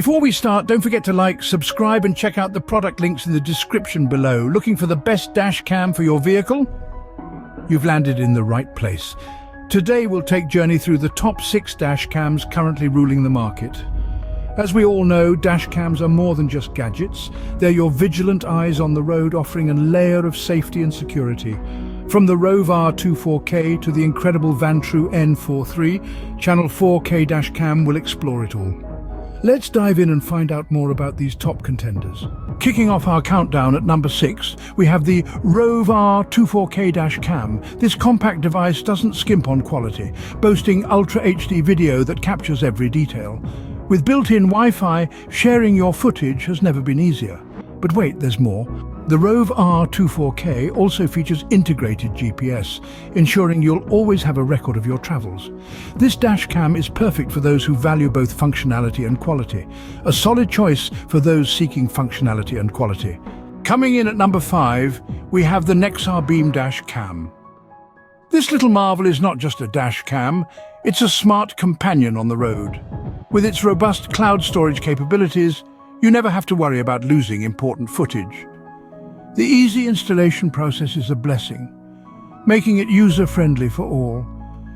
Before we start, don't forget to like, subscribe and check out the product links in the description below. Looking for the best dash cam for your vehicle? You've landed in the right place. Today we'll take journey through the top 6 dash cams currently ruling the market. As we all know, dash cams are more than just gadgets. They're your vigilant eyes on the road, offering a layer of safety and security. From the Rove R24K to the incredible Vantrue N43, Channel 4K dash cam will explore it all. Let's dive in and find out more about these top contenders. Kicking off our countdown at number 6, we have the Rove R24K dash cam. This compact device doesn't skimp on quality, boasting Ultra HD video that captures every detail. With built-in Wi-Fi, sharing your footage has never been easier. But wait, there's more. The Rove R24K also features integrated GPS, ensuring you'll always have a record of your travels. This dash cam is perfect for those who value both functionality and quality. A solid choice for those seeking functionality and quality. Coming in at number 5, we have the Nexar Beam Dash Cam. This little marvel is not just a dash cam, it's a smart companion on the road. With its robust cloud storage capabilities, you never have to worry about losing important footage. The easy installation process is a blessing, making it user-friendly for all.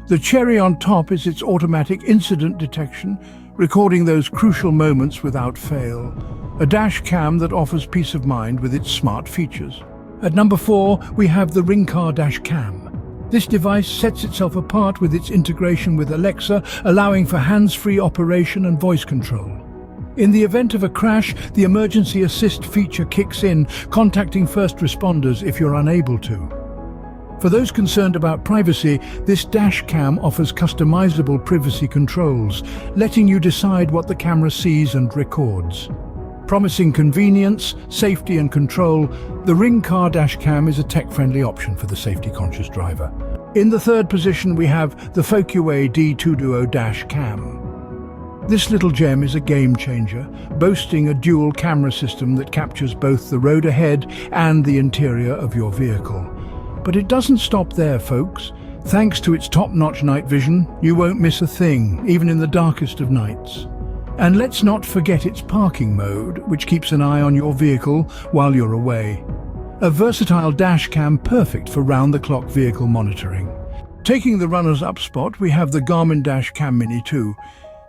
The cherry on top is its automatic incident detection, recording those crucial moments without fail. A dash cam that offers peace of mind with its smart features. At number 4, we have the Ringcar Dash Cam. This device sets itself apart with its integration with Alexa, allowing for hands-free operation and voice control. In the event of a crash, the emergency assist feature kicks in, contacting first responders if you're unable to. For those concerned about privacy, this dash cam offers customizable privacy controls, letting you decide what the camera sees and records. Promising convenience, safety and control, the Ringcar Dash Cam is a tech-friendly option for the safety-conscious driver. In the 3rd position, we have the Focusway D2 Dash Cam. This little gem is a game-changer, boasting a dual camera system that captures both the road ahead and the interior of your vehicle. But it doesn't stop there, folks. Thanks to its top-notch night vision, you won't miss a thing, even in the darkest of nights. And let's not forget its parking mode, which keeps an eye on your vehicle while you're away. A versatile dash cam perfect for round-the-clock vehicle monitoring. Taking the runners-up spot, we have the Garmin Dash Cam Mini 2.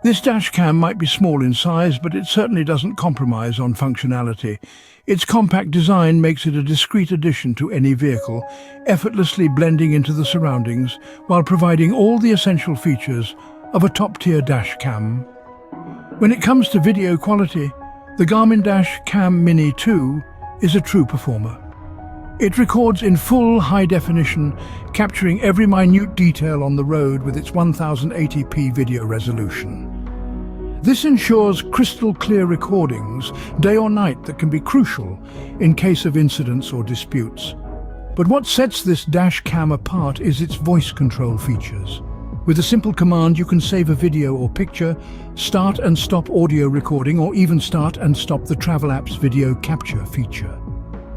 This dash cam might be small in size, but it certainly doesn't compromise on functionality. Its compact design makes it a discreet addition to any vehicle, effortlessly blending into the surroundings while providing all the essential features of a top-tier dash cam. When it comes to video quality, the Garmin Dash Cam Mini 2 is a true performer. It records in full high definition, capturing every minute detail on the road with its 1080p video resolution. This ensures crystal clear recordings, day or night, that can be crucial in case of incidents or disputes. But what sets this dash cam apart is its voice control features. With a simple command, you can save a video or picture, start and stop audio recording, or even start and stop the travel app's video capture feature.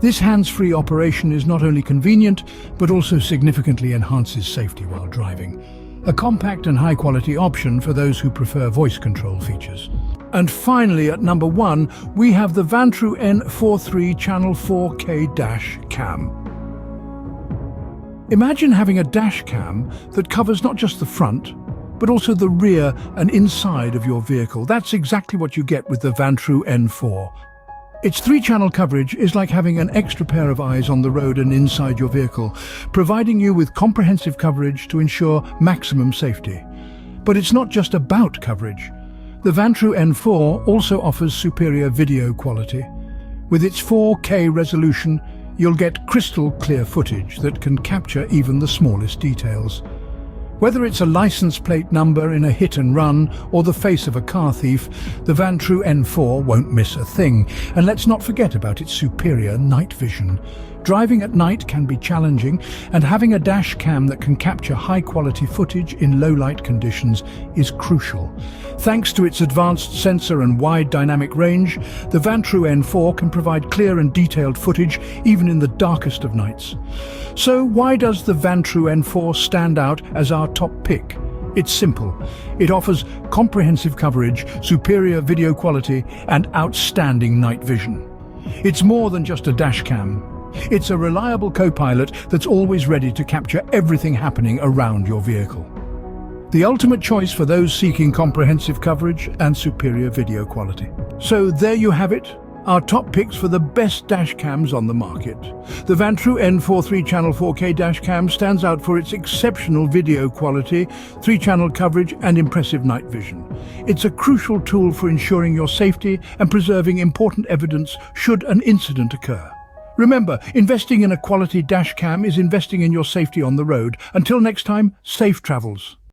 This hands-free operation is not only convenient, but also significantly enhances safety while driving. A compact and high-quality option for those who prefer voice control features. And finally, at number 1, we have the Vantrue N43 Channel 4K Dash Cam. Imagine having a dash cam that covers not just the front, but also the rear and inside of your vehicle. That's exactly what you get with the Vantrue N4. Its 3-channel coverage is like having an extra pair of eyes on the road and inside your vehicle, providing you with comprehensive coverage to ensure maximum safety. But it's not just about coverage. The Vantrue N4 also offers superior video quality. With its 4K resolution, you'll get crystal clear footage that can capture even the smallest details. Whether it's a license plate number in a hit and run or the face of a car thief, the Vantrue N4 won't miss a thing. And let's not forget about its superior night vision. Driving at night can be challenging, and having a dash cam that can capture high-quality footage in low-light conditions is crucial. Thanks to its advanced sensor and wide dynamic range, the Vantrue N4 can provide clear and detailed footage even in the darkest of nights. So why does the Vantrue N4 stand out as our top pick? It's simple. It offers comprehensive coverage, superior video quality, and outstanding night vision. It's more than just a dash cam. It's a reliable co-pilot that's always ready to capture everything happening around your vehicle. The ultimate choice for those seeking comprehensive coverage and superior video quality. So there you have it, our top picks for the best dash cams on the market. The Vantrue N4 3-channel 4K dash cam stands out for its exceptional video quality, 3-channel coverage and impressive night vision. It's a crucial tool for ensuring your safety and preserving important evidence should an incident occur. Remember, investing in a quality dash cam is investing in your safety on the road. Until next time, safe travels.